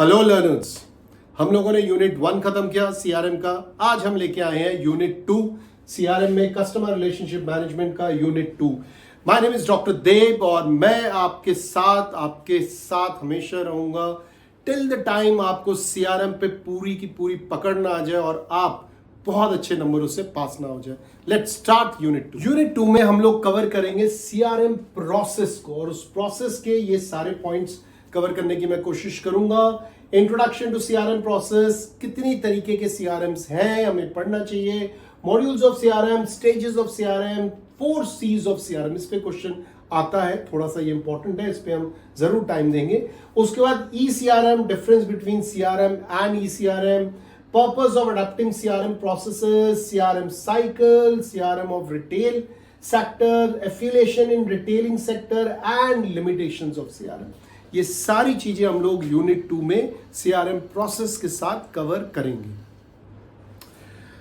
Hello learners, हम लोगों ने यूनिट 1 खत्म किया सीआरएम का। आज हम लेके आए हैं यूनिट 2 सीआरएम में कस्टमर रिलेशनशिप मैनेजमेंट का unit 2। My name is doctor Dev और मैं आपके साथ हमेशा रहूंगा टिल द टाइम आपको सीआरएम पे पूरी की पूरी पकड़ ना आ जाए और आप बहुत अच्छे नंबरों से पास ना हो जाए। Let's start unit 2। यूनिट 2 में हम लोग कवर करेंगे सीआरएम प्रोसेस को और उस प्रोसेस के ये सारे पॉइंट्स कवर करने की मैं कोशिश करूंगा। इंट्रोडक्शन टू सीआरएम प्रोसेस, कितनी तरीके के सीआरएम्स हैं, हमें पढ़ना चाहिए, modules of CRM, stages of CRM, 4 C's of CRM, इस पे क्वेश्चन आता है, थोड़ा सा ये इंपॉर्टेंट है, इस पे हम जरूर टाइम देंगे। उसके बाद eCRM, difference between CRM and eCRM, purpose of adopting CRM processes, CRM cycle, CRM of retail sector, affiliation in retailing sector and limitations of CRM. ये सारी चीजें हम लोग यूनिट 2 में सीआरएम प्रोसेस के साथ कवर करेंगे।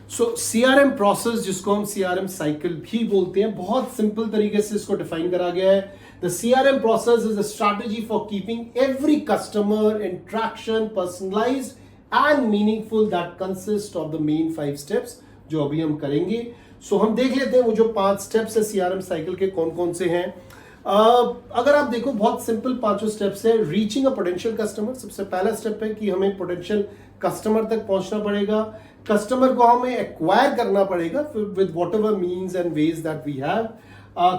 सो सीआरएम प्रोसेस, जिसको हम सीआरएम साइकिल भी बोलते हैं, बहुत सिंपल तरीके से इसको डिफाइन करा गया है। The CRM process is a strategy for keeping every customer interaction personalised and meaningful that consist of the main 5 steps, जो अभी हम करेंगे। सो हम देख लेते हैं वो जो 5 स्टेप्स है सीआरएम साइकिल के, कौन कौन से हैं। अगर आप देखो, बहुत सिंपल 5 स्टेप्स है। रीचिंग अ पोटेंशियल कस्टमर, सबसे पहला स्टेप है कि हमें पोटेंशियल कस्टमर तक पहुंचना पड़ेगा। कस्टमर को हमें एक्वायर करना पड़ेगा with whatever means and ways that we have.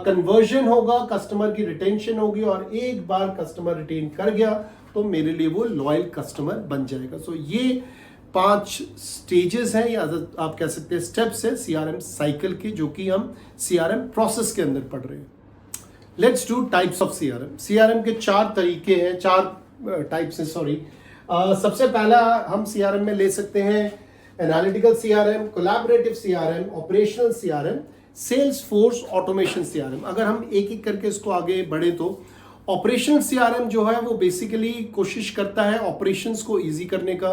Conversion होगा, कस्टमर की रिटेंशन होगी और एक बार कस्टमर रिटेन कर गया तो मेरे लिए वो लॉयल कस्टमर बन जाएगा। सो ये 5 स्टेजेस हैं या आप कह सकते हैं स्टेप्स है सीआरएम साइकिल के, जो कि हम सीआरएम प्रोसेस के अंदर पढ़ रहे हैं। Let's do types of CRM. CRM के 4 तरीके हैं, 4 टाइप्स हैं, सॉरी। सबसे पहला हम सीआरएम में ले सकते हैं analytical CRM, collaborative CRM, operational CRM, sales force automation CRM. अगर हम एक एक करके इसको आगे बढ़े तो ऑपरेशनल सीआरएम जो है वो बेसिकली कोशिश करता है ऑपरेशंस को इजी करने का।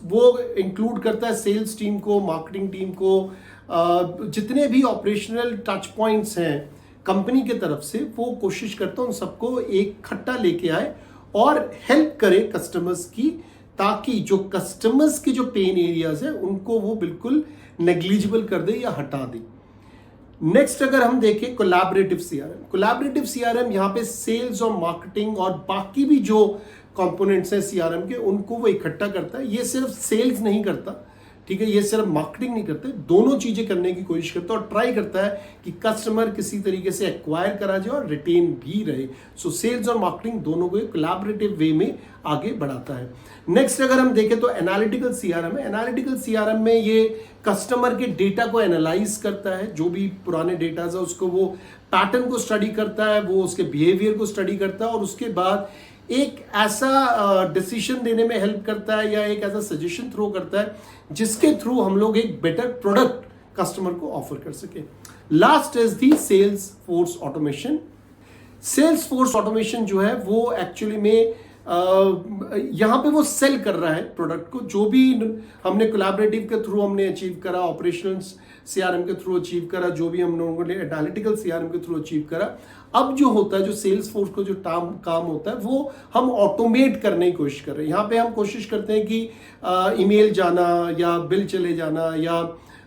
वो इंक्लूड करता है सेल्स टीम को, मार्केटिंग टीम को, जितने भी ऑपरेशनल टच पॉइंट्स हैं कंपनी के तरफ से, वो कोशिश करता है उन सबको एक खट्टा लेके आए और हेल्प करे कस्टमर्स की, ताकि जो कस्टमर्स के जो पेन एरियाज है उनको वो बिल्कुल नेग्लिजिबल कर दे या हटा दे। नेक्स्ट अगर हम देखें कोलैबोरेटिव सीआरएम, कोलैबोरेटिव सीआरएम यहाँ पे सेल्स और मार्केटिंग और बाकी भी जो कंपोनेंट्स हैं सीआरएम के, उनको वो इकट्ठा करता है। ये सिर्फ सेल्स नहीं करता, ठीक है, ये सिर्फ मार्केटिंग नहीं करते, दोनों चीजें करने की कोशिश करता है और ट्राई करता है कि कस्टमर किसी तरीके से एक्वायर करा जाए और रिटेन भी रहे। सो सेल्स और मार्केटिंग दोनों को कोलैबोरेटिव वे में आगे बढ़ाता है। नेक्स्ट अगर हम देखें तो एनालिटिकल सीआरएम है। एनालिटिकल सीआरएम में ये कस्टमर के डेटा को एनालाइज करता है, जो भी पुराने डेटा है उसको वो पैटर्न को स्टडी करता है, वो उसके बिहेवियर को स्टडी करता है और उसके बाद एक ऐसा डिसीजन देने में हेल्प करता है या एक ऐसा सजेशन थ्रो करता है जिसके थ्रू हम लोग एक बेटर प्रोडक्ट कस्टमर को ऑफर कर सके। Last is the sales force automation. Sales force automation जो है वो एक्चुअली में यहाँ पे वो सेल कर रहा है प्रोडक्ट को, जो भी हमने कोलैबोरेटिव के थ्रू हमने अचीव करा, ऑपरेशनल सीआरएम के थ्रू अचीव करा, जो भी हम लोगों ने एनालिटिकल सीआरएम के थ्रू अचीव करा, अब जो होता है, जो सेल्स फोर्स को जो काम होता है, वो हम ऑटोमेट करने की कोशिश कर रहे हैं। यहाँ पे हम कोशिश करते हैं कि ईमेल जाना या बिल चले जाना या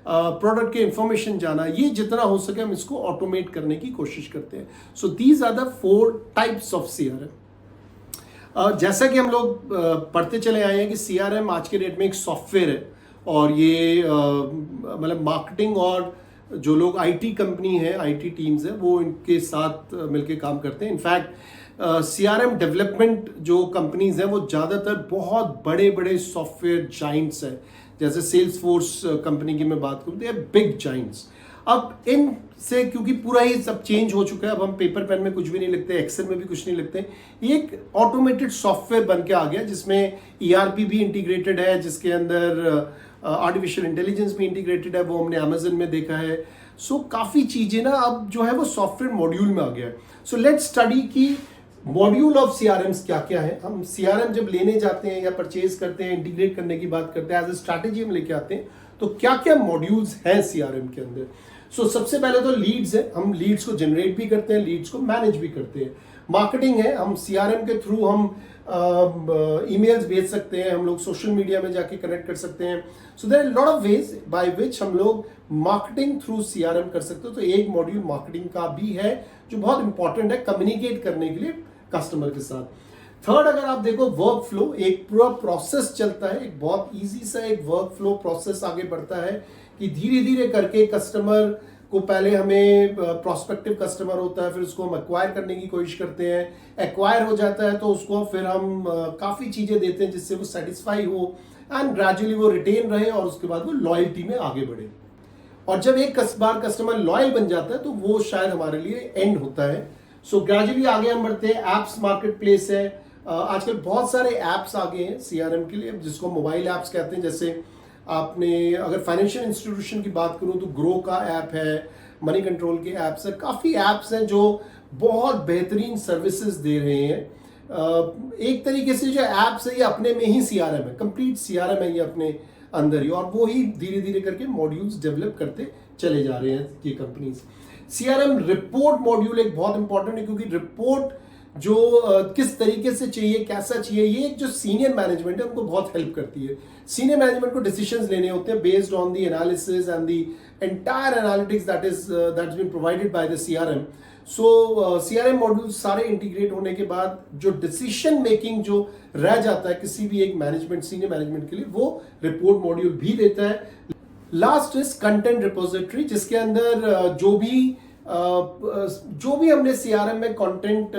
प्रोडक्ट के इंफॉर्मेशन जाना, ये जितना हो सके हम इसको ऑटोमेट करने की कोशिश करते हैं। So these are the 4 types of CRM. जैसा कि हम लोग पढ़ते चले आए हैं कि सीआरएम आज के डेट में एक सॉफ्टवेयर है और ये मतलब मार्केटिंग और जो लोग आईटी कंपनी है, आईटी टीम्स है, वो इनके साथ मिलके काम करते हैं। इनफैक्ट सीआरएम डेवलपमेंट जो कंपनीज हैं वो ज़्यादातर बहुत बड़े बड़े सॉफ्टवेयर जाइंट्स हैं, जैसे सेल्स फोर्स कंपनी की मैं बात करूँ तो ये बिग जाइंट्स। अब इन से क्योंकि पूरा ही सब चेंज हो चुका है, अब हम पेपर पेन में कुछ भी नहीं लिखते, एक्सेल में भी कुछ नहीं लिखते, एक ऑटोमेटेड सॉफ्टवेयर बन के आ गया जिसमें ईआरपी भी इंटीग्रेटेड है, जिसके अंदर आर्टिफिशियल इंटेलिजेंस भी इंटीग्रेटेड है, वो हमने अमेजन में देखा है। सो काफ़ी चीज़ें ना अब जो है वो सॉफ्टवेयर मॉड्यूल में आ गया है। सो लेट्स स्टडी की मॉड्यूल ऑफ सीआरएम्स क्या क्या है। हम सीआरएम जब लेने जाते हैं या परचेज करते हैं, इंटीग्रेट करने की बात करते हैं, एज ए स्ट्रैटेजी हम लेके आते हैं, तो क्या क्या मॉड्यूल्स हैं सीआरएम के अंदर। सबसे पहले तो लीड्स है, हम लीड्स को जनरेट भी करते हैं, लीड्स को मैनेज भी करते हैं। मार्केटिंग है, हम सीआरएम के थ्रू हम ईमेल्स भेज सकते हैं, हम लोग सोशल मीडिया में जाके कनेक्ट कर सकते हैं. So there are lot of ways by which हम लोग मार्केटिंग थ्रू सीआरएम कर सकते हो. तो एक मॉड्यूल मार्केटिंग का भी है जो बहुत इंपॉर्टेंट है कम्युनिकेट करने के लिए कस्टमर के साथ. थर्ड, अगर आप देखो वर्क फ्लो, एक पूरा प्रोसेस चलता है, एक बहुत इजी सा एक वर्क फ्लो प्रोसेस आगे बढ़ता है कि धीरे धीरे करके कस्टमर को पहले हमें प्रोस्पेक्टिव कस्टमर होता है, फिर उसको हम एक्वायर करने की कोशिश करते हैं, एक्वायर हो जाता है तो उसको फिर हम काफ़ी चीज़ें देते हैं जिससे वो सेटिस्फाई हो एंड ग्रेजुअली वो रिटेन रहे और उसके बाद वो लॉयल्टी में आगे बढ़े. और जब एक बार कस्टमर लॉयल बन जाता है तो वो शायद हमारे लिए एंड होता है. सो ग्रेजुअली आगे हम बढ़ते हैं. एप्स मार्केट प्लेस है. आजकल बहुत सारे एप्स आ गए हैं सीआरएम के लिए जिसको मोबाइल एप्स कहते हैं. जैसे आपने अगर फाइनेंशियल इंस्टीट्यूशन की बात करूं तो ग्रो का ऐप है, मनी कंट्रोल के ऐप्स है, काफ़ी ऐप्स हैं जो बहुत बेहतरीन सर्विसेज दे रहे हैं. एक तरीके से जो ऐप्स है ये अपने में ही सीआरएम है, कंप्लीट सीआरएम है ये अपने अंदर ही, और वो ही धीरे धीरे करके मॉड्यूल्स डेवलप करते चले जा रहे हैं ये कंपनीज. सीआरएम रिपोर्ट मॉड्यूल एक बहुत इंपॉर्टेंट है क्योंकि रिपोर्ट जो किस तरीके से चाहिए, कैसा चाहिए, ये जो सीनियर मैनेजमेंट है उनको बहुत हेल्प करती है. सीनियर मैनेजमेंट को डिसीजंस लेने होते हैं based on the analysis and the entire analytics that's been provided by the CRM. So CRM module सारे इंटीग्रेट होने के बाद जो डिसीजन मेकिंग जो रह जाता है किसी भी एक मैनेजमेंट, सीनियर मैनेजमेंट के लिए, वो रिपोर्ट मॉड्यूल भी देता है. लास्ट इज कंटेंट रिपोजिटरी, जिसके अंदर जो भी हमने सीआरएम में कंटेंट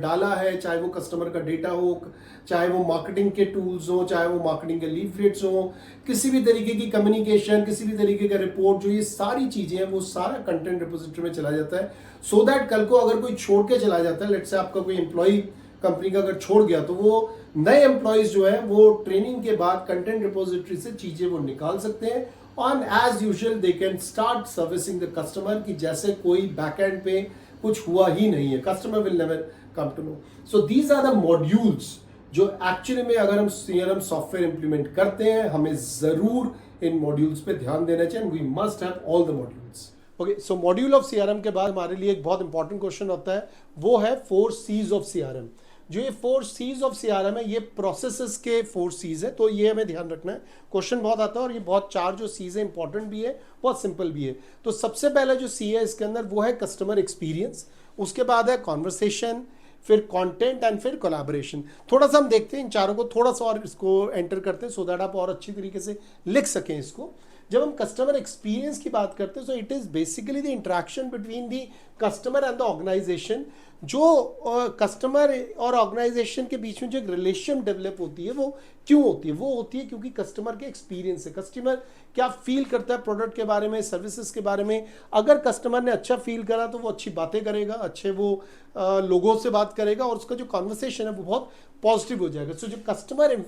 डाला है, चाहे वो कस्टमर का डेटा हो, चाहे वो मार्केटिंग के टूल्स हो, चाहे वो मार्केटिंग के लीफलेट्स हो, किसी भी तरीके की कम्युनिकेशन, किसी भी तरीके का रिपोर्ट, जो ये सारी चीजें हैं वो सारा कंटेंट रिपोजिटरी में चला जाता है. सो दैट कल को अगर कोई छोड़ के चला जाता है, लेट्स से आपका कोई एम्प्लॉय कंपनी का अगर छोड़ गया, तो वो नए एम्प्लॉयज जो है वो ट्रेनिंग के बाद कंटेंट रिपोजिटरी से चीजें वो निकाल सकते हैं. और as usual they can start servicing the customer की जैसे कोई बैकएंड पे कुछ हुआ ही नहीं है. Customer will never come to know. So these are the modules जो एक्चुअली में अगर हम सीआरएम सॉफ्टवेयर इंप्लीमेंट करते हैं, हमें जरूर इन मॉड्यूल्स पे ध्यान देना चाहिए. We must have all the modules. Okay, so module of CRM के बाद हमारे लिए एक बहुत इंपॉर्टेंट क्वेश्चन होता है, वो है 4 C's ऑफ सीआरएम. जो ये 4 C's ऑफ सीआरएम है, ये प्रोसेसेस के 4 C's है, तो ये हमें ध्यान रखना है. क्वेश्चन बहुत आता है और ये बहुत 4 जो C's है इंपॉर्टेंट भी है, बहुत सिंपल भी है. तो सबसे पहला जो C है इसके अंदर वो है कस्टमर एक्सपीरियंस, उसके बाद है कॉन्वर्सेशन, फिर कंटेंट एंड फिर कोलैबोरेशन. थोड़ा सा हम देखते हैं इन चारों को, थोड़ा सा और इसको एंटर करते हैं सो दैट आप और अच्छी तरीके से लिख सकें इसको. जब हम कस्टमर एक्सपीरियंस की बात करते हैं, so it is basically the interaction between the customer and the organization. जो कस्टमर और ऑर्गेनाइजेशन के बीच में जो एक रिलेशन डेवलप होती है वो क्यों होती है? वो होती है क्योंकि कस्टमर के एक्सपीरियंस है. कस्टमर क्या फील करता है प्रोडक्ट के बारे में, सर्विसेज के बारे में. अगर कस्टमर ने अच्छा फील करा तो वो अच्छी बातें करेगा, अच्छे वो लोगों से बात करेगा और उसका जो कॉन्वर्सेशन है वो बहुत पॉजिटिव हो जाएगा. सो जो customer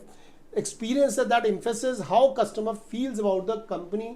experience that emphasizes how customer feels about the company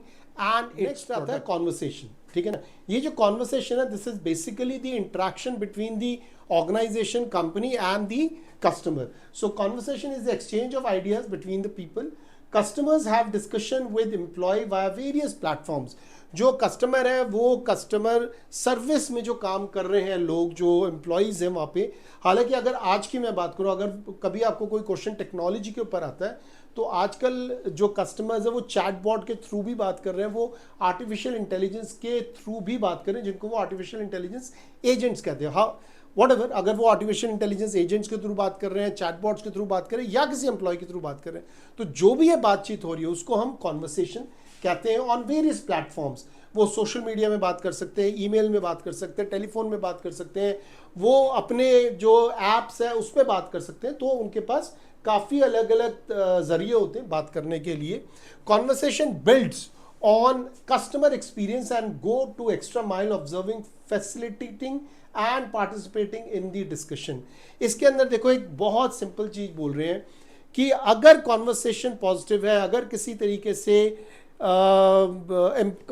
and next आता है conversation. ठीक है ना? ये जो conversation है, this is basically the interaction between the organization, company and the customer. So conversation is the exchange of ideas between the people. Customers have discussion with employee via various platforms. जो customer है वो customer service में जो काम कर रहे हैं लोग, जो एम्प्लॉयज़ हैं वहाँ पे. हालांकि अगर आज की मैं बात करूँ, अगर कभी आपको कोई क्वेश्चन टेक्नोलॉजी के ऊपर आता है तो आजकल जो कस्टमर्स है वो चैटबॉट के थ्रू भी बात कर रहे हैं, वो आर्टिफिशियल इंटेलिजेंस के थ्रू भी बात कर रहे हैं, जिनको वो आर्टिफिशियल इंटेलिजेंस एजेंट्स कहते हैं. हाँ, व्हाटएवर, अगर वो आर्टिफिशियल इंटेलिजेंस एजेंट्स के थ्रू बात कर रहे हैं, चैटबॉट्स के थ्रू बात कर रहे हैं या किसी एम्प्लॉय के थ्रू बात कर रहे हैं, तो जो भी ये बातचीत हो रही है उसको हम कॉन्वर्सेशन कहते हैं. ऑन वेरियस प्लेटफॉर्म्स, वो सोशल मीडिया में बात कर सकते हैं, ईमेल में बात कर सकते हैं, टेलीफोन में बात कर सकते हैं, वो अपने जो एप्स है उस पर बात कर सकते हैं. तो उनके पास काफ़ी अलग अलग जरिए होते हैं बात करने के लिए. Conversation builds on customer experience and go to extra mile observing, facilitating and participating in the discussion. इसके अंदर देखो एक बहुत सिंपल चीज़ बोल रहे हैं कि अगर कॉन्वर्सेशन पॉजिटिव है, अगर किसी तरीके से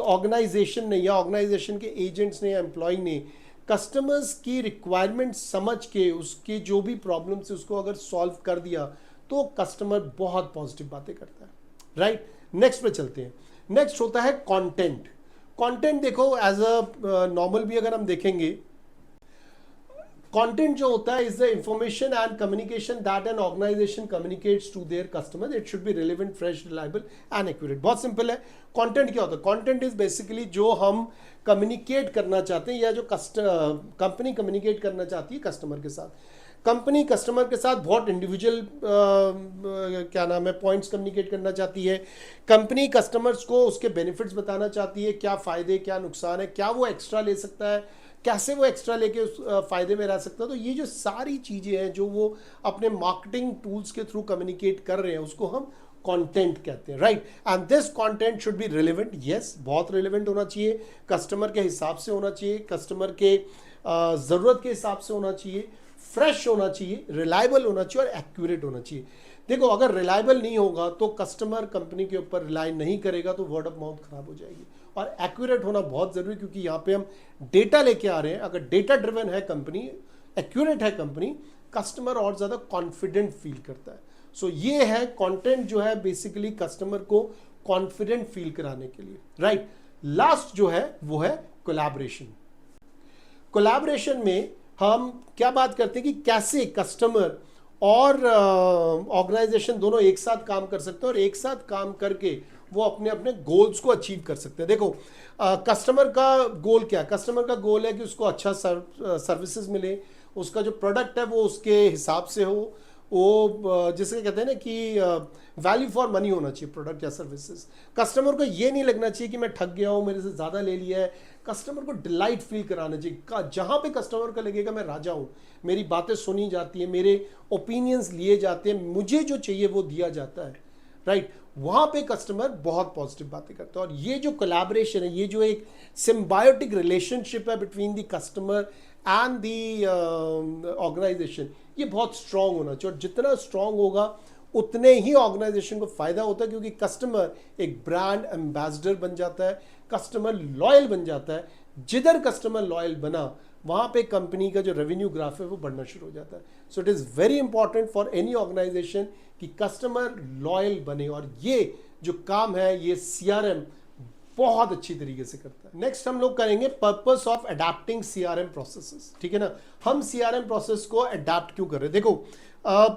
ऑर्गेनाइजेशन ने या ऑर्गेनाइजेशन के एजेंट्स ने या एम्प्लॉय ने कस्टमर्स की रिक्वायरमेंट समझ के उसकी जो भी प्रॉब्लम्स है उसको अगर सॉल्व कर दिया तो कस्टमर बहुत पॉजिटिव बातें करता है. राइट, नेक्स्ट पे चलते हैं. नेक्स्ट होता है कंटेंट. कंटेंट देखो एज अ नॉर्मल भी अगर हम देखेंगे, कंटेंट जो होता है is the information and communication that an organization communicates to their customer. It should be relevant, fresh, reliable and accurate. बहुत सिंपल है. कंटेंट क्या होता है? कंटेंट इज बेसिकली जो हम कम्युनिकेट करना चाहते हैं या जो कंपनी कम्युनिकेट करना चाहती है कस्टमर के साथ. कंपनी कस्टमर के साथ बहुत इंडिविजुअल क्या नाम है पॉइंट्स कम्युनिकेट करना चाहती है. कंपनी कस्टमर्स को उसके बेनिफिट्स बताना चाहती है, क्या फायदे क्या नुकसान है, क्या वो एक्स्ट्रा ले सकता है, कैसे वो एक्स्ट्रा लेके उस फायदे में रह सकता है. तो ये जो सारी चीजें हैं जो वो अपने मार्केटिंग टूल्स के थ्रू कम्युनिकेट कर रहे हैं उसको हम कंटेंट कहते हैं, right. And this content should be relevant. Yes, बहुत रिलेवेंट होना चाहिए, कस्टमर के हिसाब से होना चाहिए, कस्टमर के जरूरत के हिसाब से होना चाहिए, फ्रेश होना चाहिए, रिलायबल होना चाहिए और एक्यूरेट होना चाहिए. देखो, अगर रिलायबल नहीं होगा तो कस्टमर कंपनी के ऊपर रिलाई नहीं करेगा, तो वर्ड ऑफ माउथ खराब हो जाएगी. और एक्यूरेट होना बहुत जरूरी, क्योंकि यहाँ पे हम डेटा लेके आ रहे हैं. अगर डेटा ड्रिवन है कंपनी, एक्यूरेट है कंपनी, कस्टमर और ज्यादा कॉन्फिडेंट फील करता है. सो ये है कंटेंट जो है बेसिकली कस्टमर को कॉन्फिडेंट फील कराने के लिए, राइट. लास्ट जो है वो है कोलैबोरेशन. कोलैबोरेशन में हम क्या बात करते हैं कि कैसे कस्टमर और ऑर्गेनाइजेशन दोनों एक साथ काम कर सकते हैं और एक साथ काम करके वो अपने अपने गोल्स को अचीव कर सकते हैं. देखो, कस्टमर का गोल क्या है? कस्टमर का गोल है कि उसको अच्छा सर्विसेज मिले, उसका जो प्रोडक्ट है वो उसके हिसाब से हो, वो जिसे कहते हैं ना कि वैल्यू फॉर मनी होना चाहिए प्रोडक्ट या सर्विसेज. कस्टमर को ये नहीं लगना चाहिए कि मैं ठग गया हूँ, मेरे से ज़्यादा ले लिया है. कस्टमर को डिलाइट फील कराना चाहिए. जहाँ पे कस्टमर को लगेगा मैं राजा हूँ, मेरी बातें सुनी जाती है, मेरे ओपिनियंस लिए जाते हैं, मुझे जो चाहिए वो दिया जाता है, राइट. वहाँ पे कस्टमर बहुत पॉजिटिव बातें करता है. और ये जो कोलैबोरेशन है, ये जो एक सिम्बायोटिक रिलेशनशिप है between the customer and the organization, ये बहुत स्ट्रांग होना चाहिए. और जितना स्ट्रांग होगा उतने ही ऑर्गेनाइजेशन को फायदा होता है, क्योंकि कस्टमर एक ब्रांड एम्बेसडर बन जाता है, कस्टमर लॉयल बन जाता है. जिधर कस्टमर लॉयल बना वहां पे कंपनी का जो रेवेन्यू ग्राफ है वो बढ़ना शुरू हो जाता है. So it is very important for any organization कि कस्टमर लॉयल बने. और ये जो काम है ये सीआरएम बहुत अच्छी तरीके से करता है. नेक्स्ट हम लोग करेंगे purpose of adapting CRM processes. ठीक है ना, हम सीआरएम प्रोसेस को अडैप्ट क्यों कर रहे हैं? देखो,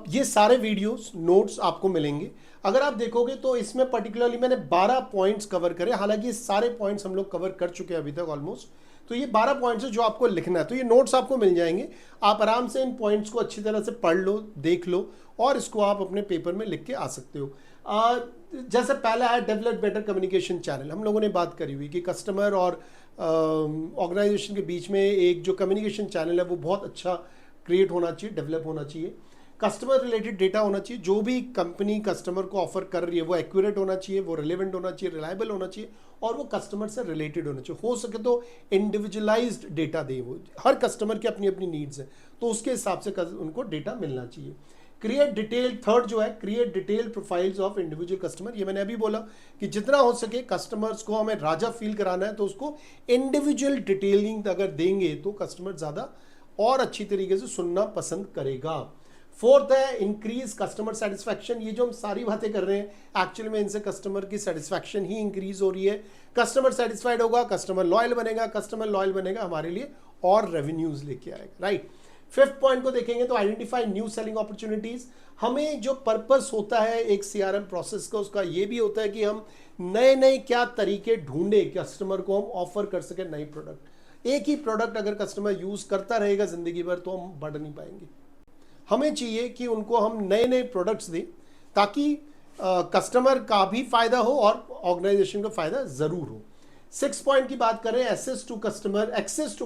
ये सारे वीडियोस नोट्स आपको मिलेंगे. अगर आप देखोगे तो इसमें पर्टिकुलरली मैंने 12 पॉइंट्स कवर करे. हालांकि ये सारे पॉइंट्स हम लोग कवर कर चुके हैं अभी तक ऑलमोस्ट. तो ये 12 पॉइंट्स है जो आपको लिखना है. तो ये नोट्स आपको मिल जाएंगे, आप आराम से इन पॉइंट्स को अच्छी तरह से पढ़ लो, देख लो और इसको आप अपने पेपर में लिख के आ सकते हो. जैसे पहला है डेवलप बेटर कम्युनिकेशन चैनल. हम लोगों ने बात करी हुई कि कस्टमर और ऑर्गेनाइजेशन के बीच में एक जो कम्युनिकेशन चैनल है वो बहुत अच्छा क्रिएट होना चाहिए, डेवलप होना चाहिए. कस्टमर रिलेटेड डेटा होना चाहिए. जो भी कंपनी कस्टमर को ऑफर कर रही है वो एक्यूरेट होना चाहिए, वो रिलेवेंट होना चाहिए, रिलायबल होना चाहिए और वो कस्टमर से रिलेटेड होना चाहिए. हो सके तो इंडिविजुअलाइज्ड डेटा दे. वो हर कस्टमर की अपनी अपनी नीड्स है, तो उसके हिसाब से उनको डेटा मिलना चाहिए. क्रिएट डिटेल, थर्ड जो है create detail profiles of individual customer. ये मैंने अभी बोला कि जितना हो सके कस्टमर्स को हमें राजा फील कराना है, तो उसको इंडिविजुअल डिटेलिंग अगर देंगे तो कस्टमर ज्यादा और अच्छी तरीके से सुनना पसंद करेगा. फोर्थ है इंक्रीज कस्टमर सेटिस्फैक्शन. ये जो हम सारी बातें कर रहे हैं एक्चुअली में इनसे कस्टमर की सेटिस्फैक्शन ही इंक्रीज हो रही है. कस्टमर सेटिस्फाइड होगा, कस्टमर लॉयल बनेगा, कस्टमर लॉयल बनेगा हमारे लिए और रेवेन्यूज लेके आएगा, राइट. फिफ्थ पॉइंट को देखेंगे तो आइडेंटिफाई न्यू सेलिंग अपॉर्चुनिटीज. हमें जो पर्पस होता है एक सीआरएम प्रोसेस का, उसका ये भी होता है कि हम नए नए क्या तरीके ढूंढे कस्टमर को हम ऑफर कर सके नई प्रोडक्ट. एक ही प्रोडक्ट अगर कस्टमर यूज करता रहेगा जिंदगी भर तो हम बढ़ नहीं पाएंगे. हमें चाहिए कि उनको हम नए नए प्रोडक्ट्स दें ताकि कस्टमर का भी फायदा हो और ऑर्गेनाइजेशन का फायदा जरूर हो. 6 पॉइंट की बात करें, access to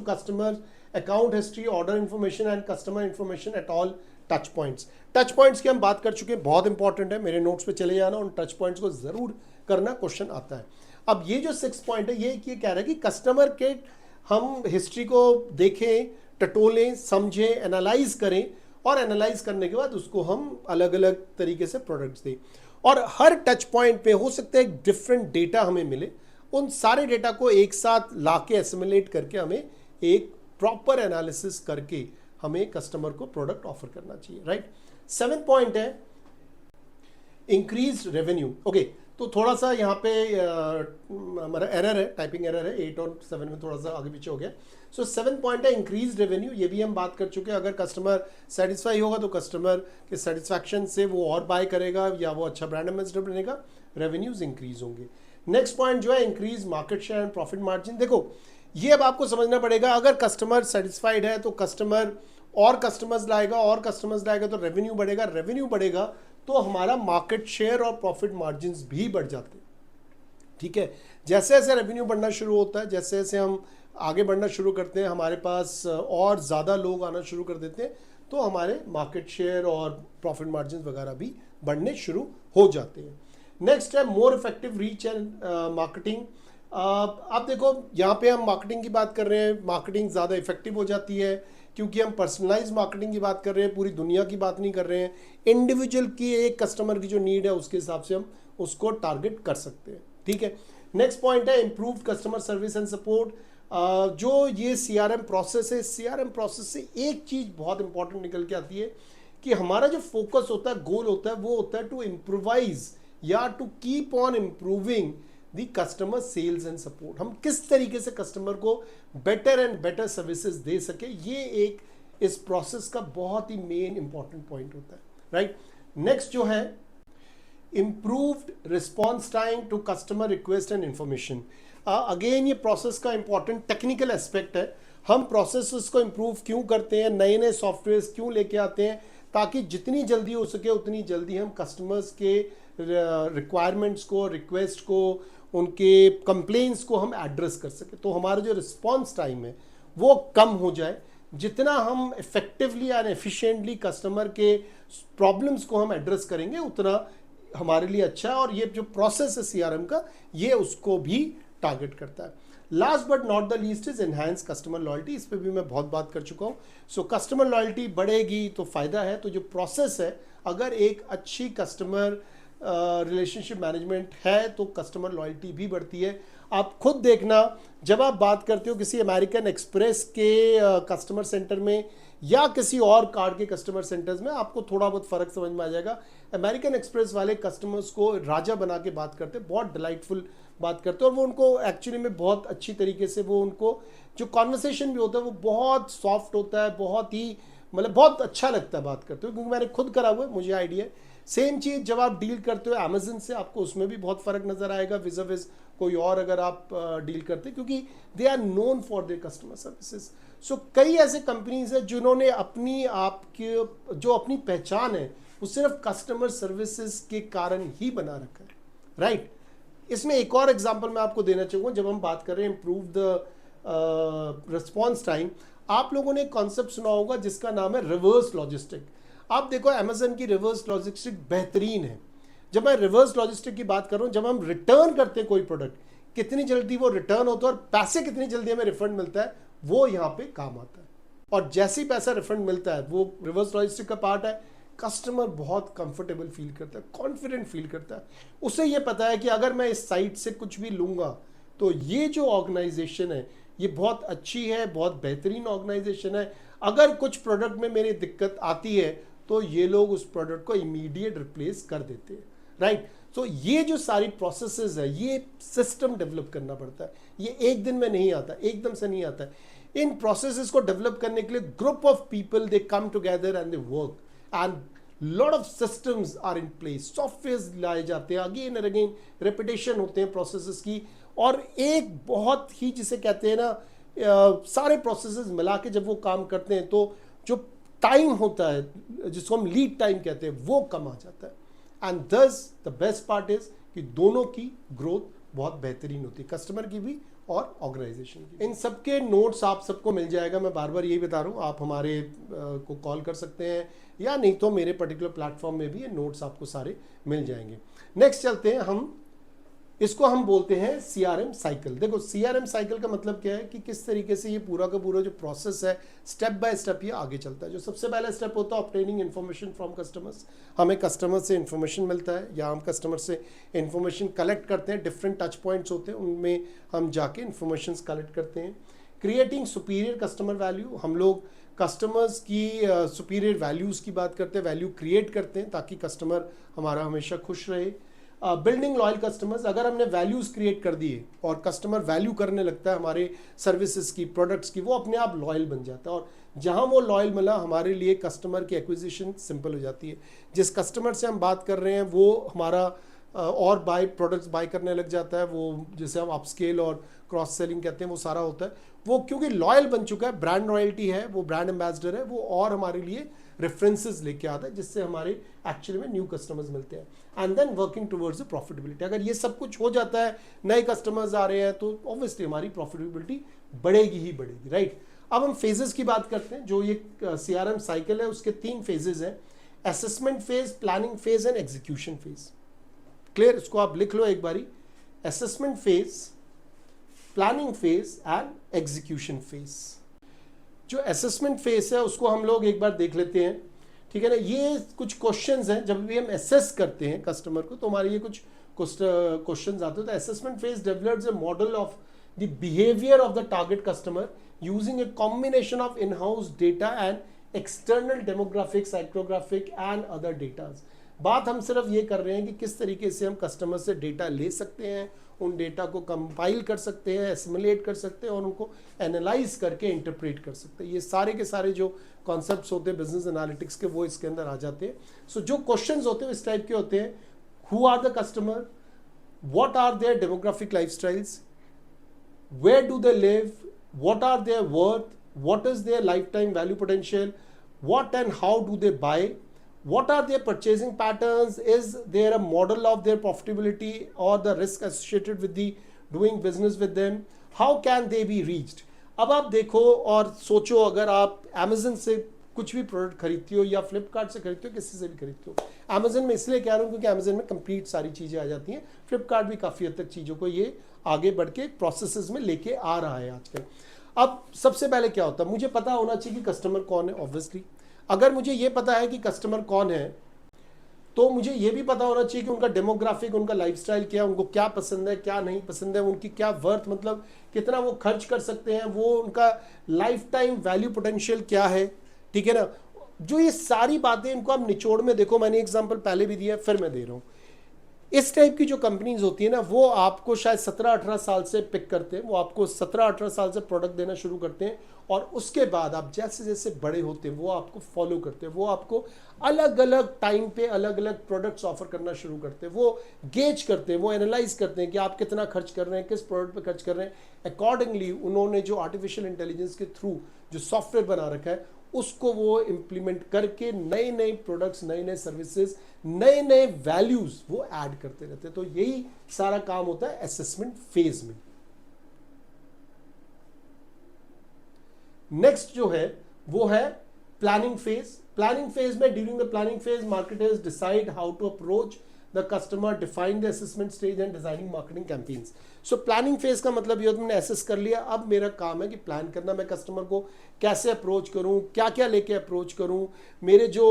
customer, account history, order information and customer information at all touch points. Touch points की हम बात कर चुके हैं, बहुत इंपॉर्टेंट है. मेरे नोट्स पे चले जाना, उन टच पॉइंट्स को जरूर करना, क्वेश्चन आता है. अब ये जो 6 पॉइंट है ये कह रहा है कि कस्टमर के हम हिस्ट्री को देखें, टटोलें, समझें, एनालाइज करें और एनालाइज करने के बाद उसको हम अलग अलग तरीके से प्रोडक्ट्स दें. और हर टच पॉइंट पे हो सकता है एक डिफरेंट डेटा हमें मिले. उन सारे डेटा को एक साथ लाके एसिमुलेट करके हमें एक प्रॉपर एनालिसिस करके हमें कस्टमर को प्रोडक्ट ऑफर करना चाहिए, राइट. 7th पॉइंट है इंक्रीज रेवेन्यू. ओके, तो थोड़ा सा यहाँ पे हमारा एरर है, टाइपिंग एरर है, 8 और 7 में थोड़ा सा आगे पीछे हो गया। सो 7 पॉइंट है इंक्रीज रेवेन्यू, ये भी हम बात कर चुके हैं। अगर कस्टमर सेटिस्फाई होगा तो कस्टमर के सेटिस्फैक्शन से वो और बाय करेगा या वो अच्छा ब्रांड एम्बेसडर बनेगा, रेवेन्यूज इंक्रीज होंगे। नेक्स्ट पॉइंट जो है increase market share and profit margin. देखो ये अब आपको समझना पड़ेगा, अगर कस्टमर सेटिस्फाइड है तो कस्टमर और कस्टमर्स लाएगा, और कस्टमर्स लाएगा तो रेवेन्यू बढ़ेगा, रेवेन्यू बढ़ेगा तो हमारा मार्केट शेयर और प्रॉफिट मार्जिन्स भी बढ़ जाते हैं। ठीक है, जैसे जैसे रेवेन्यू बढ़ना शुरू होता है, जैसे जैसे हम आगे बढ़ना शुरू करते हैं, हमारे पास और ज़्यादा लोग आना शुरू कर देते हैं, तो हमारे मार्केट शेयर और प्रॉफिट मार्जिन वगैरह भी बढ़ने शुरू हो जाते हैं। नेक्स्ट है more effective reach and marketing. आप देखो यहाँ पे हम मार्केटिंग की बात कर रहे हैं, मार्केटिंग ज़्यादा इफेक्टिव हो जाती है क्योंकि हम पर्सनलाइज मार्केटिंग की बात कर रहे हैं, पूरी दुनिया की बात नहीं कर रहे हैं। इंडिविजुअल की एक कस्टमर की जो नीड है उसके हिसाब से हम उसको टारगेट कर सकते हैं। ठीक है, नेक्स्ट पॉइंट है improved customer service and support. जो ये CRM प्रोसेस है, CRM प्रोसेस से एक चीज़ बहुत इंपॉर्टेंट निकल के आती है कि हमारा जो फोकस होता है, गोल होता है, वो होता है टू इम्प्रोवाइज या to keep on improving the customer sales and support. हम किस तरीके से कस्टमर को बेटर एंड बेटर सर्विसेज दे सके, ये एक इस प्रोसेस का बहुत ही मेन इंपॉर्टेंट पॉइंट होता है। राइट, नेक्स्ट जो है improved response time to customer request and information. Again ये प्रोसेस का इंपॉर्टेंट टेक्निकल एस्पेक्ट है। हम प्रोसेस को इम्प्रूव क्यों करते हैं, नए नए सॉफ्टवेयर क्यों लेके आते हैं, ताकि जितनी जल्दी हो सके उतनी जल्दी हम कस्टमर्स के रिक्वायरमेंट्स को, रिक्वेस्ट को, उनके कंप्लेंट्स को हम एड्रेस कर सके, तो हमारा जो रिस्पॉन्स टाइम है वो कम हो जाए। जितना हम इफेक्टिवली एंड एफिशिएंटली कस्टमर के प्रॉब्लम्स को हम एड्रेस करेंगे उतना हमारे लिए अच्छा है। और ये जो प्रोसेस है CRM का, ये उसको भी टारगेट करता है। Last but not the least is enhance customer loyalty. इस पर भी मैं बहुत बात कर चुका हूँ। सो कस्टमर लॉयल्टी बढ़ेगी तो फायदा है। तो जो प्रोसेस है, अगर एक अच्छी कस्टमर रिलेशनशिप मैनेजमेंट है तो कस्टमर लॉयल्टी भी बढ़ती है। आप खुद देखना, जब आप बात करते हो किसी अमेरिकन एक्सप्रेस के कस्टमर सेंटर में या किसी और कार्ड के कस्टमर सेंटर्स में, आपको थोड़ा बहुत फर्क समझ में आ जाएगा। अमेरिकन एक्सप्रेस वाले कस्टमर्स को राजा बना के बात करते हैं, बहुत डिलाइटफुल बात करते हैं, और वो उनको एक्चुअली में बहुत अच्छी तरीके से, वो उनको जो कॉन्वर्सेशन भी होता है वो बहुत सॉफ्ट होता है, बहुत ही मतलब बहुत अच्छा लगता है बात करते हो, क्योंकि मैंने खुद करा हुआ है, मुझे आइडिया है। सेम चीज़ जब आप डील करते हो अमेजन से, आपको उसमें भी बहुत फ़र्क नज़र आएगा विज़ कोई और अगर आप डील करते, क्योंकि they are known for their customer services. So कई ऐसे कंपनीज हैं जिन्होंने अपनी आपके जो अपनी पहचान है वो सिर्फ कस्टमर सर्विसेज के कारण ही बना रखा है। राइट, इसमें एक और एग्जांपल मैं आपको देना चाहूँगा। जब हम बात कर रहे हैं इम्प्रूव द रिस्पॉन्स टाइम, आप लोगों ने एक कॉन्सेप्ट सुना होगा जिसका नाम है रिवर्स लॉजिस्टिक। आप देखो अमेजन की रिवर्स लॉजिस्टिक बेहतरीन है। जब मैं रिवर्स लॉजिस्टिक की बात कर रहा हूँ, जब हम रिटर्न करते हैं कोई प्रोडक्ट, कितनी जल्दी वो रिटर्न होता है और पैसे कितनी जल्दी हमें रिफंड मिलता है, वो यहाँ पे काम आता है। और जैसे ही पैसा रिफंड मिलता है, वो रिवर्स लॉजिस्टिक का पार्ट है। कस्टमर बहुत कंफर्टेबल फील करता है, कॉन्फिडेंट फील करता है। उसे ये पता है कि अगर मैं इस साइट से कुछ भी लूँगा तो ये जो ऑर्गेनाइजेशन है ये बहुत अच्छी है, बहुत बेहतरीन ऑर्गेनाइजेशन है। अगर कुछ प्रोडक्ट में मेरी दिक्कत आती है तो ये लोग उस प्रोडक्ट को इमीडिएट रिप्लेस कर देते हैं। राइट, तो ये जो सारी प्रोसेसेस है, ये सिस्टम डेवलप करना पड़ता है। ये एक दिन में नहीं आता, एकदम से नहीं आता है। इन प्रोसेसेस को डेवलप करने के लिए group of people they come together and they work, and lot of systems are in place. Software लाए जाते हैं, अगेन एंड अगेन रेपिटेशन होते हैं प्रोसेसेस की, और एक बहुत ही जिसे कहते हैं ना, सारे प्रोसेसेस मिला के जब वो काम करते हैं तो जो टाइम होता है जिसको हम लीड टाइम कहते हैं वो कम आ जाता है। एंड दस द बेस्ट पार्ट इज कि दोनों की ग्रोथ बहुत बेहतरीन होती है, कस्टमर की भी और ऑर्गेनाइजेशन की। इन सबके नोट्स आप सबको मिल जाएगा। मैं बार बार यही बता रहा हूँ, आप हमारे को कॉल कर सकते हैं या नहीं तो मेरे पर्टिकुलर प्लेटफॉर्म में भी ये नोट्स आपको सारे मिल जाएंगे। नेक्स्ट चलते हैं हम, इसको हम बोलते हैं CRM साइकिल। देखो CRM साइकिल का मतलब क्या है कि किस तरीके से ये पूरा का पूरा जो प्रोसेस है स्टेप बाय स्टेप ये आगे चलता है। जो सबसे पहला स्टेप होता है ऑब्टेनिंग इन्फॉर्मेशन फ्रॉम कस्टमर्स। हमें कस्टमर से इन्फॉर्मेशन मिलता है या हम कस्टमर से इन्फॉर्मेशन कलेक्ट करते हैं। डिफरेंट टच पॉइंट्स होते हैं, उनमें हम जाके इन्फॉर्मेशन कलेक्ट करते हैं। क्रिएटिंग सुपीरियर कस्टमर वैल्यू, हम लोग कस्टमर्स की सुपीरियर वैल्यूज़ की बात करते हैं, वैल्यू क्रिएट करते हैं ताकि कस्टमर हमारा हमेशा खुश रहे। बिल्डिंग लॉयल कस्टमर्स, अगर हमने वैल्यूज क्रिएट कर दिए और कस्टमर वैल्यू करने लगता है हमारे सर्विसेज की, प्रोडक्ट्स की, वो अपने आप लॉयल बन जाता है। और जहां वो लॉयल मिला, हमारे लिए कस्टमर की एक्विजिशन सिंपल हो जाती है। जिस कस्टमर से हम बात कर रहे हैं वो हमारा और प्रोडक्ट्स बाय करने लग जाता है, वो जैसे हम अपस्केल और क्रॉस सेलिंग कहते हैं, वो सारा होता है। वो क्योंकि लॉयल बन चुका है, ब्रांड लॉयल्टी है, वो ब्रांड एम्बेसडर है, वो और हमारे लिए रेफरेंसेस लेके आता है, जिससे हमारे एक्चुअली में न्यू कस्टमर्स मिलते हैं। And then working towards the profitability. अगर ये सब कुछ हो जाता है, नए कस्टमर्स आ रहे हैं, तो ऑब्वियसली हमारी प्रॉफिटेबिलिटी बढ़ेगी ही बढ़ेगी, राइट। अब हम फेजेस की बात करते हैं। जो ये CRM साइकिल है उसके 3 फेजेस हैं, assessment phase, planning phase and execution phase. Clear, इसको आप लिख लो एक बारी, assessment phase, planning phase and execution phase. जो असेसमेंट फेज है उसको हम लोग एक बार देख लेते हैं, ठीक है ना। ये कुछ क्वेश्चंस हैं, जब भी हम असेस करते हैं कस्टमर को तो हमारे ये कुछ क्वेश्चंस आते हैं। तो assessment phase develops a model of the behaviour of the target customer using a combination of in-house data and external demographic, psychographic and other data। बात हम सिर्फ ये कर रहे हैं कि किस तरीके से हम कस्टमर से डेटा ले सकते हैं, उन डेटा को कंपाइल कर सकते हैं, एसिमुलेट कर सकते हैं और उनको एनालाइज करके इंटरप्रेट कर सकते हैं। ये सारे के सारे जो कॉन्सेप्ट्स होते हैं बिजनेस एनालिटिक्स के, वो इसके अंदर आ जाते हैं। सो जो क्वेश्चंस होते हैं इस टाइप के होते हैं, who are the customer, what are their demographic lifestyles, where do they live, what are their worth, what is their lifetime value potential, what and how do they buy, what are their purchasing patterns, is there a model of their profitability or the risk associated with the doing business with them, how can they be reached। अब आप देखो और सोचो, अगर आप Amazon से कुछ भी प्रोडक्ट खरीदती हो या फ्लिपकार्ट से खरीदती हो, किसी से भी खरीदती हो, Amazon में इसलिए कह रहा हूँ क्योंकि Amazon में कंप्लीट सारी चीज़ें आ जाती हैं, फ्लिपकार्ट भी काफ़ी हद तक चीज़ों को ये आगे बढ़ के प्रोसेसेस में लेके आ रहा है आजकल। अब सबसे पहले क्या होता है, मुझे पता होना चाहिए कि कस्टमर कौन है। ऑब्वियसली अगर मुझे ये पता है कि कस्टमर कौन है, तो मुझे ये भी पता होना चाहिए कि उनका डेमोग्राफिक, उनका लाइफस्टाइल क्या है, उनको क्या पसंद है, क्या नहीं पसंद है, उनकी क्या वर्थ, मतलब कितना वो खर्च कर सकते हैं, वो उनका लाइफ टाइम वैल्यू पोटेंशियल क्या है, ठीक है ना। जो ये सारी बातें, इनको आप निचोड़ में देखो, मैंने एग्जांपल पहले भी दिया, फिर मैं दे रहा हूँ। इस टाइप की जो कंपनीज होती है ना, वो आपको शायद 17-18 साल से पिक करते हैं, वो आपको 17-18 साल से प्रोडक्ट देना शुरू करते हैं, और उसके बाद आप जैसे जैसे बड़े होते हैं वो आपको फॉलो करते हैं, वो आपको अलग अलग टाइम पे अलग अलग प्रोडक्ट्स ऑफर करना शुरू करते हैं, वो गेज करते हैं, वो एनालाइज करते हैं कि आप कितना खर्च कर रहे हैं, किस प्रोडक्ट पे खर्च कर रहे हैं। अकॉर्डिंगली उन्होंने जो आर्टिफिशियल इंटेलिजेंस के थ्रू जो सॉफ्टवेयर बना रखा है, उसको वो इम्प्लीमेंट करके नए नए प्रोडक्ट्स, नए नए सर्विसेज, नए नए वैल्यूज वो ऐड करते रहते हैं। तो यही सारा काम होता है असेसमेंट फेज में। नेक्स्ट जो है वो है प्लानिंग फेज। प्लानिंग फेज में, during the planning phase, marketers decide how to approach the customer, define the assessment stage and designing marketing campaigns. So planning phase का मतलब ये, मैंने असेस कर लिया, अब मेरा काम है कि प्लान करना, मैं कस्टमर को कैसे अप्रोच करूं, क्या क्या लेके अप्रोच करूं, मेरे जो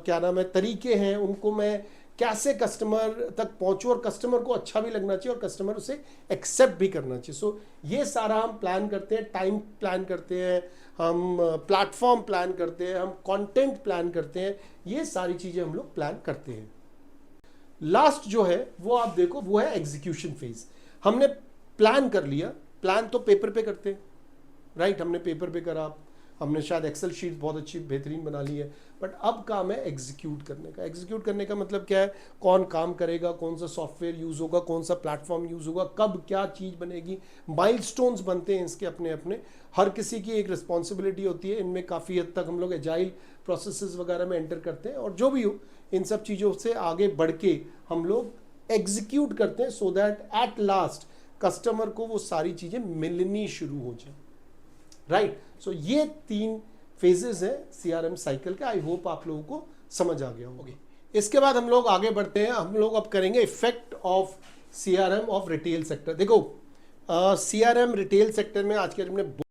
क्या नाम है तरीके हैं, उनको मैं कैसे कस्टमर तक पहुंचूं, और कस्टमर को अच्छा भी लगना चाहिए और कस्टमर उसे एक्सेप्ट भी करना चाहिए। सो ये सारा हम प्लान करते हैं, टाइम प्लान करते हैं, हम प्लेटफॉर्म प्लान करते हैं, हम कंटेंट प्लान करते हैं, ये सारी चीजें हम लोग प्लान करते हैं। लास्ट जो है वो आप देखो, वो है एग्जीक्यूशन फेज। हमने प्लान कर लिया, प्लान तो पेपर पे करते हैं, राइट, हमने पेपर पे करा, हमने शायद एक्सेल शीट बहुत अच्छी बेहतरीन बना ली है, बट अब काम है एग्जीक्यूट करने का। एग्जीक्यूट करने का मतलब क्या है, कौन काम करेगा, कौन सा सॉफ्टवेयर यूज होगा, कौन सा प्लेटफॉर्म यूज होगा, कब क्या चीज बनेगी, माइलस्टोन्स बनते हैं इसके अपने अपने, हर किसी की एक रिस्पॉन्सिबिलिटी होती है। इनमें काफ़ी हद तक हम लोग एजाइल प्रोसेसेस वगैरह में एंटर करते हैं, और जो भी हो इन सब चीज़ों से आगे बढ़ के हम लोग एग्जीक्यूट करते हैं, so that at last customer को वो सारी चीज़ें मिलनी शुरू हो जाए, राइट। सो ये 3 फेजेस हैं CRM साइकिल के। आई होप आप लोगों को समझ आ गया होगा। इसके बाद हम लोग आगे बढ़ते हैं, हम लोग अब करेंगे effect of CRM of retail sector. देखो CRM रिटेल सेक्टर में आज के हमने